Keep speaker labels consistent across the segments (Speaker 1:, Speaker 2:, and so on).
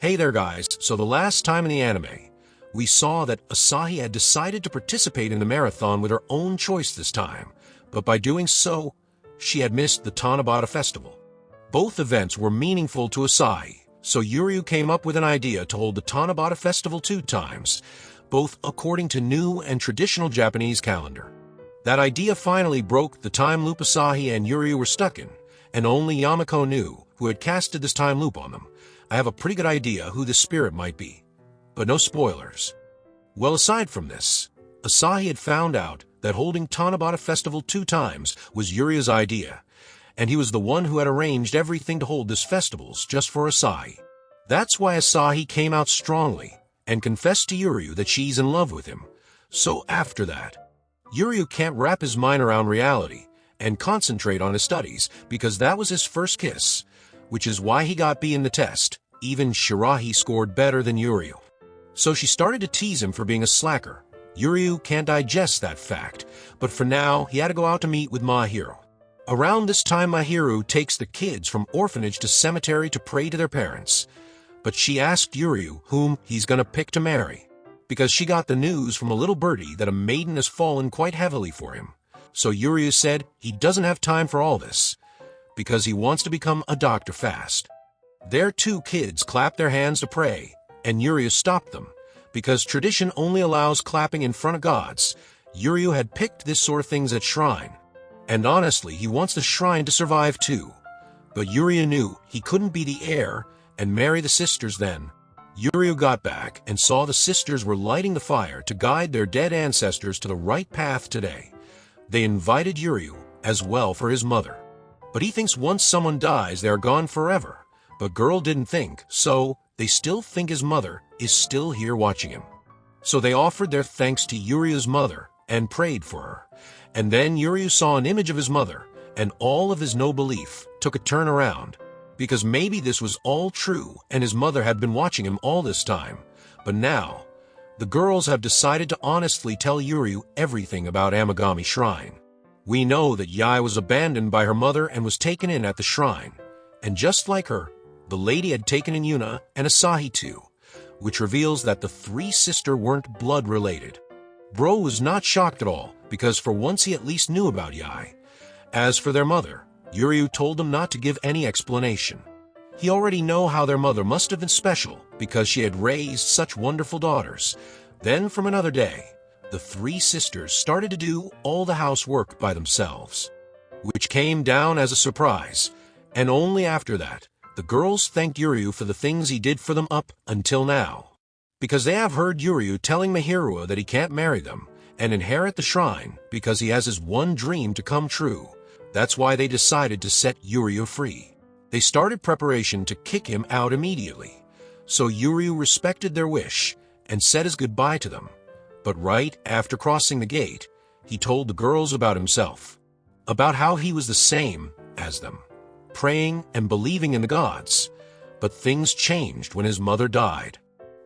Speaker 1: Hey there guys, so the last time in the anime, we saw that Asahi had decided to participate in the marathon with her own choice this time, but by doing so, she had missed the Tanabata festival. Both events were meaningful to Asahi, so Yuryu came up with an idea to hold the Tanabata festival 2 times, both according to new and traditional Japanese calendar. That idea finally broke the time loop Asahi and Yuryu were stuck in, and only Yamako knew who had casted this time loop on them. I have a pretty good idea who this spirit might be, but no spoilers. Well, aside from this, Asahi had found out that holding Tanabata Festival 2 times was Yuryu's idea, and he was the one who had arranged everything to hold this festivals just for Asahi. That's why Asahi came out strongly and confessed to Yuryu that she's in love with him. So after that, Yuryu can't wrap his mind around reality and concentrate on his studies because that was his first kiss, which is why he got B in the test. Even Shirahi scored better than Yuryu. So she started to tease him for being a slacker. Yuryu can't digest that fact, but for now, he had to go out to meet with Mahiru. Around this time, Mahiru takes the kids from orphanage to cemetery to pray to their parents. But she asked Yuryu whom he's gonna pick to marry, because she got the news from a little birdie that a maiden has fallen quite heavily for him. So Yuryu said he doesn't have time for all this, because he wants to become a doctor fast. Their 2 kids clapped their hands to pray, and Yuryu stopped them, because tradition only allows clapping in front of gods. Yuryu had picked this sort of things at shrine, and honestly, he wants the shrine to survive too. But Yuryu knew he couldn't be the heir and marry the sisters then. Yuryu got back and saw the sisters were lighting the fire to guide their dead ancestors to the right path today. They invited Yuryu as well for his mother. But he thinks once someone dies, they are gone forever. But girl didn't think, so they still think his mother is still here watching him. So they offered their thanks to Yuryu's mother and prayed for her. And then Yuryu saw an image of his mother, and all of his no belief took a turn around, because maybe this was all true and his mother had been watching him all this time. But now, the girls have decided to honestly tell Yuryu everything about Amagami Shrine. We know that Yae was abandoned by her mother and was taken in at the shrine, and just like her, the lady had taken in Yuna and Asahi too, which reveals that the 3 sisters weren't blood-related. Bro was not shocked at all, because for once he at least knew about Yae. As for their mother, Yuryu told him not to give any explanation. He already know how their mother must have been special, because she had raised such wonderful daughters. Then from another day, the 3 sisters started to do all the housework by themselves, which came down as a surprise, and only after that, the girls thanked Yuryu for the things he did for them up until now, because they have heard Yuryu telling Mahiru that he can't marry them and inherit the shrine because he has his one dream to come true. That's why they decided to set Yuryu free. They started preparation to kick him out immediately, so Yuryu respected their wish and said his goodbye to them. But right after crossing the gate, he told the girls about himself, about how he was the same as them, praying and believing in the gods. But things changed when his mother died.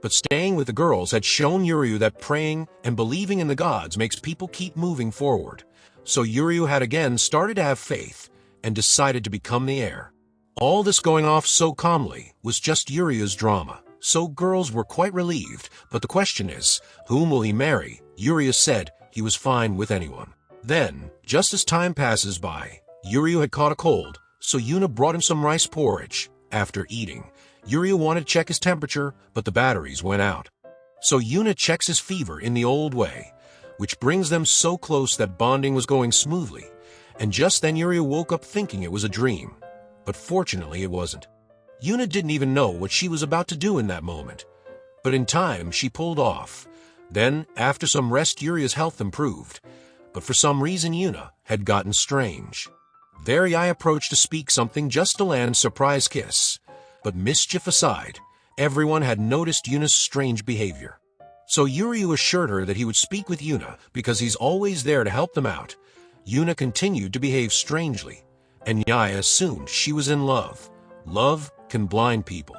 Speaker 1: But staying with the girls had shown Yuryu that praying and believing in the gods makes people keep moving forward. So Yuryu had again started to have faith and decided to become the heir. All this going off so calmly was just Yuryu's drama, so girls were quite relieved. But the question is, whom will he marry? Yuryu said he was fine with anyone. Then, just as time passes by, Yuryu had caught a cold, so Yuna brought him some rice porridge. After eating, Yuryu wanted to check his temperature, but the batteries went out. So Yuna checks his fever in the old way, which brings them so close that bonding was going smoothly. And just then Yuryu woke up thinking it was a dream. But fortunately it wasn't. Yuna didn't even know what she was about to do in that moment. But in time she pulled off. Then, after some rest, Yuryu's health improved. But for some reason Yuna had gotten strange. There Yae approached to speak something just to land a surprise kiss. But mischief aside, everyone had noticed Yuna's strange behavior. So Yuryu assured her that he would speak with Yuna because he's always there to help them out. Yuna continued to behave strangely, and Yae assumed she was in love. Love can blind people.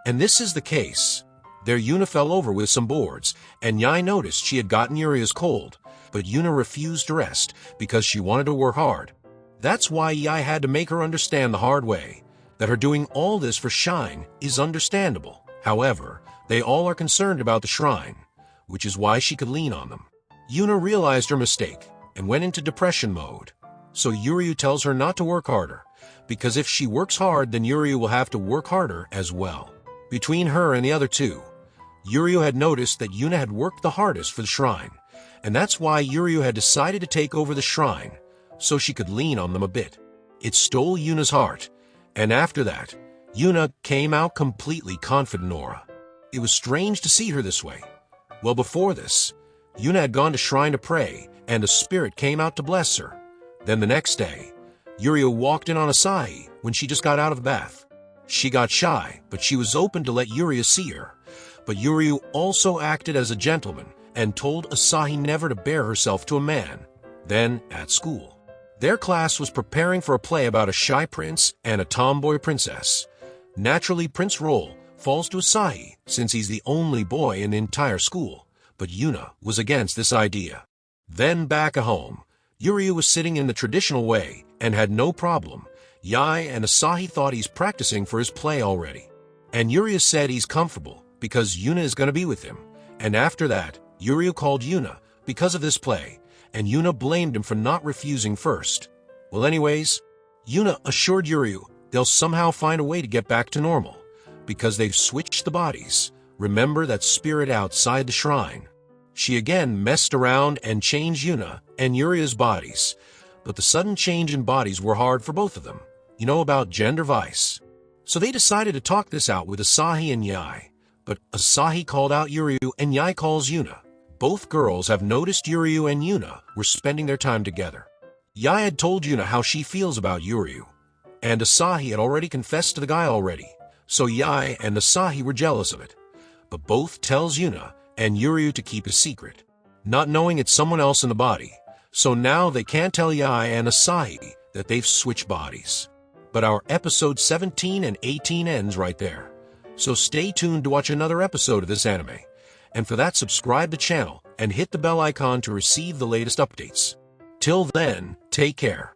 Speaker 1: And this is the case. There Yuna fell over with some boards, and Yae noticed she had gotten Yuryu's cold, but Yuna refused to rest because she wanted to work hard. That's why Yae had to make her understand the hard way that her doing all this for shine is understandable. However, they all are concerned about the shrine, which is why she could lean on them. Yuna realized her mistake and went into depression mode. So Yuryu tells her not to work harder, because if she works hard, then Yuryu will have to work harder as well. Between her and the other two, Yuryu had noticed that Yuna had worked the hardest for the shrine, and that's why Yuryu had decided to take over the shrine, so she could lean on them a bit. It stole Yuna's heart, and after that, Yuna came out completely confident aura. It was strange to see her this way. Well, before this, Yuna had gone to shrine to pray, and a spirit came out to bless her. Then the next day, Yuryu walked in on Asahi when she just got out of the bath. She got shy, but she was open to let Yuryu see her. But Yuryu also acted as a gentleman and told Asahi never to bear herself to a man. Then, at school, their class was preparing for a play about a shy prince and a tomboy princess. Naturally, Prince Roll falls to Asahi since he's the only boy in the entire school, but Yuna was against this idea. Then back at home, Yuryu was sitting in the traditional way and had no problem. Yai and Asahi thought he's practicing for his play already. And Yuryu said he's comfortable because Yuna is going to be with him. And after that, Yuryu called Yuna because of this play, and Yuna blamed him for not refusing first. Well, anyways, Yuna assured Yuryu they'll somehow find a way to get back to normal, because they've switched the bodies. Remember that spirit outside the shrine. She again messed around and changed Yuna and Yuryu's bodies, but the sudden change in bodies were hard for both of them. You know about gender vice. So they decided to talk this out with Asahi and Yai, but Asahi called out Yuryu and Yai calls Yuna. Both girls have noticed Yuryu and Yuna were spending their time together. Yai had told Yuna how she feels about Yuryu, and Asahi had already confessed to the guy already, so Yai and Asahi were jealous of it. But both tells Yuna and Yuryu to keep a secret, not knowing it's someone else in the body, so now they can't tell Yai and Asahi that they've switched bodies. But our episode 17 and 18 ends right there, so stay tuned to watch another episode of this anime, and for that subscribe to the channel and hit the bell icon to receive the latest updates. Till then, take care.